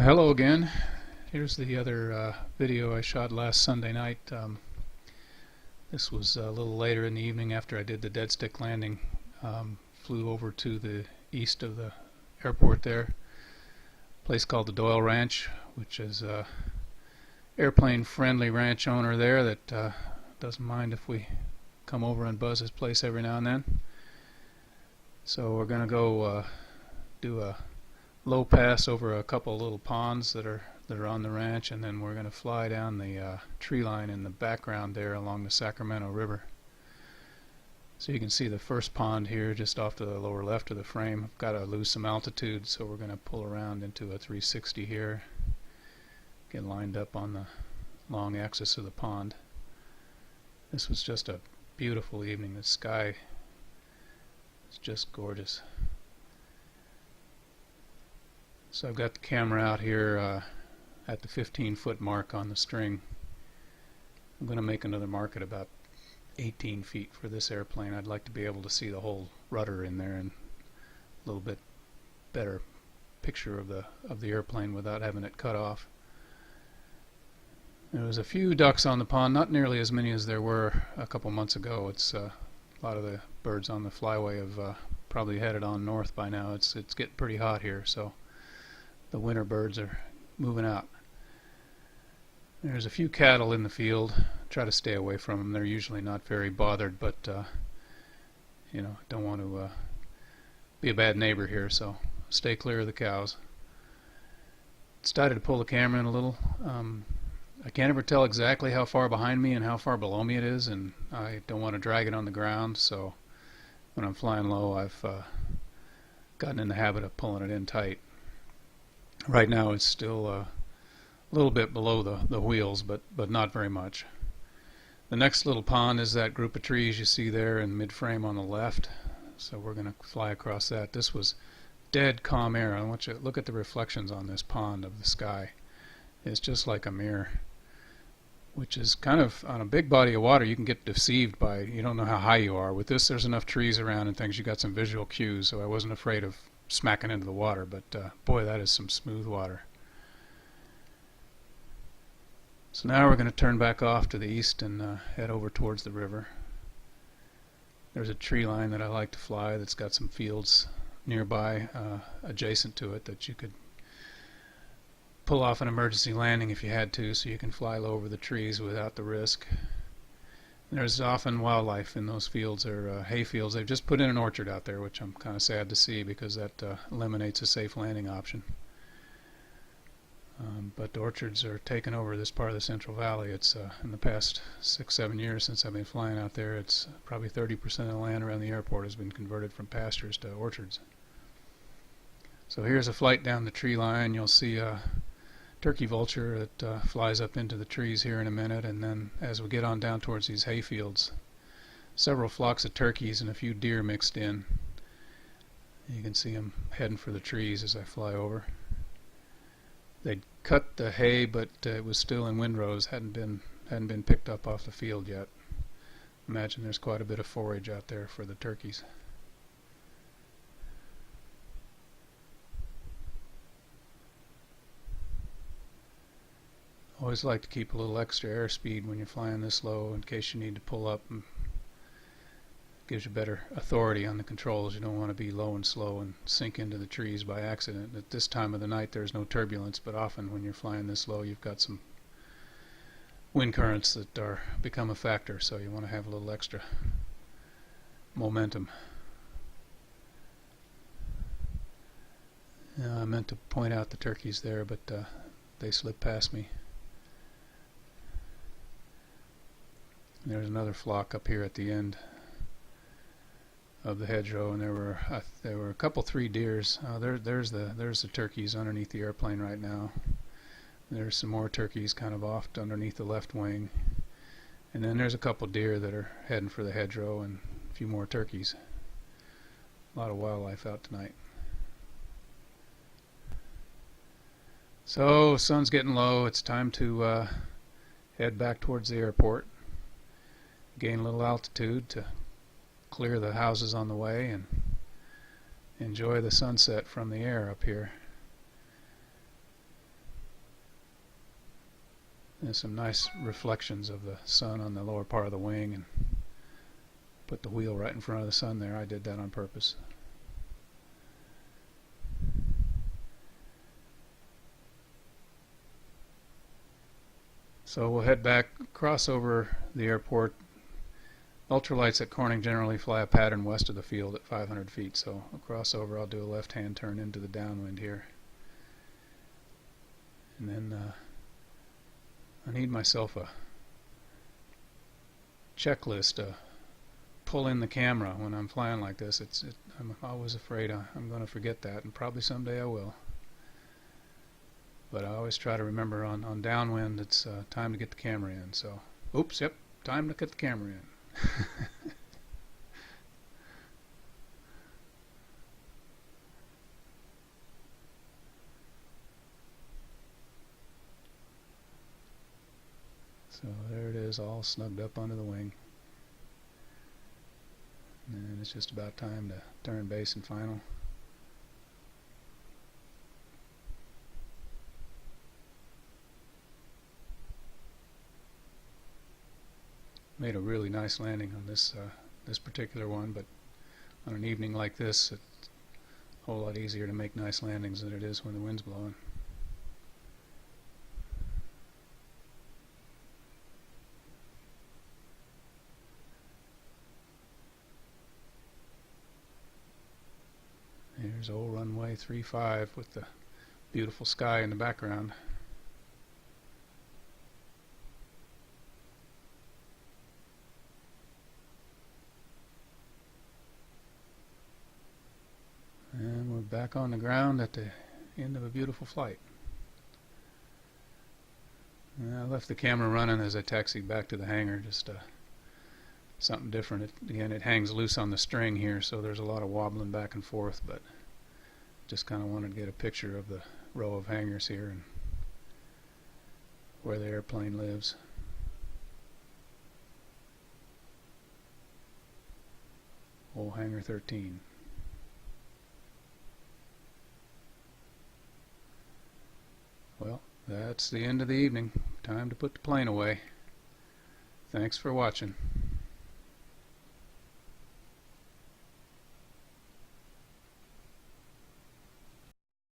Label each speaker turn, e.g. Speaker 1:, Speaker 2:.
Speaker 1: Hello again. Here's the other video I shot last Sunday night. This was a little later in the evening after I did the dead stick landing. Flew over to the east of the airport there, a place called the Doyle Ranch, which is a airplane friendly ranch owner there that doesn't mind if we come over and buzz his place every now and then. So we're going to go do a low pass over a couple little ponds that are on the ranch, and then we're going to fly down the tree line in the background there along the Sacramento River. So you can see the first pond here just off to the lower left of the frame. I've got to lose some altitude, so we're going to pull around into a 360 here, get lined up on the long axis of the pond. This was just a beautiful evening. The sky is just gorgeous. So I've got the camera out here at the 15-foot mark on the string. I'm going to make another mark at about 18 feet for this airplane. I'd like to be able to see the whole rudder in there and a little bit better picture of the airplane without having it cut off. There was a few ducks on the pond, not nearly as many as there were a couple months ago. It's a lot of the birds on the flyway have probably headed on north by now. It's getting pretty hot here, so the winter birds are moving out. There's a few cattle in the field. Try to stay away from them. They're usually not very bothered, but you know, don't want to be a bad neighbor here, so stay clear of the cows. Decided to pull the camera in a little. I can't ever tell exactly how far behind me and how far below me it is, and I don't want to drag it on the ground, so when I'm flying low I've gotten in the habit of pulling it in tight. Right now it's still a little bit below the wheels, but not very much. The next little pond is that group of trees you see there in mid-frame on the left. So we're going to fly across that. This was dead calm air. I want you to look at the reflections on this pond of the sky. It's just like a mirror, which is kind of, on a big body of water you can get deceived by, you don't know how high you are. With this there's enough trees around and things, you got some visual cues, so I wasn't afraid of smacking into the water, but boy, that is some smooth water. So now we're going to turn back off to the east and head over towards the river. There's a tree line that I like to fly that's got some fields nearby adjacent to it that you could pull off an emergency landing if you had to, so you can fly low over the trees without the risk. There's often wildlife in those fields, or hay fields. They've just put in an orchard out there, which I'm kind of sad to see because that eliminates a safe landing option. But the orchards are taking over this part of the Central Valley. It's in the past 6-7 years since I've been flying out there, it's probably 30% of the land around the airport has been converted from pastures to orchards. So here's a flight down the tree line. You'll see a turkey vulture that flies up into the trees here in a minute, and then as we get on down towards these hay fields, several flocks of turkeys and a few deer mixed in. You can see them heading for the trees as I fly over. They'd cut the hay, but it was still in windrows, hadn't been picked up off the field yet. Imagine there's quite a bit of forage out there for the turkeys. Always like to keep a little extra airspeed when you're flying this low in case you need to pull up, and gives you better authority on the controls. You don't want to be low and slow and sink into the trees by accident. At this time of the night there's no turbulence, but often when you're flying this low you've got some wind currents that become a factor, so you want to have a little extra momentum. I meant to point out the turkeys there, but they slipped past me. There's another flock up here at the end of the hedgerow, and there were a couple 3 deers. There's the turkeys underneath the airplane right now. There's some more turkeys kind of off underneath the left wing, and then there's a couple deer that are heading for the hedgerow, and a few more turkeys. A lot of wildlife out tonight. So sun's getting low. It's time to head back towards the airport, gain a little altitude to clear the houses on the way and enjoy the sunset from the air up here. There's some nice reflections of the sun on the lower part of the wing, and put the wheel right in front of the sun there. I did that on purpose. So we'll head back, cross over the airport. Ultralights at Corning generally fly a pattern west of the field at 500 feet, so I'll cross over. I'll do a left-hand turn into the downwind here. And then I need myself a checklist to pull in the camera when I'm flying like this. I'm always afraid I'm going to forget that, and probably someday I will. But I always try to remember on downwind it's time to get the camera in. So, oops, yep, time to get the camera in. So there it is, all snugged up under the wing. And it's just about time to turn base and final. Made a really nice landing on this particular one, but on an evening like this, it's a whole lot easier to make nice landings than it is when the wind's blowing. Here's old runway 35 with the beautiful sky in the background. And we're back on the ground at the end of a beautiful flight. And I left the camera running as I taxied back to the hangar, just something different. Again, it hangs loose on the string here, so there's a lot of wobbling back and forth, but just kind of wanted to get a picture of the row of hangars here and where the airplane lives. Old Hangar 13. Well, that's the end of the evening. Time to put the plane away. Thanks for watching.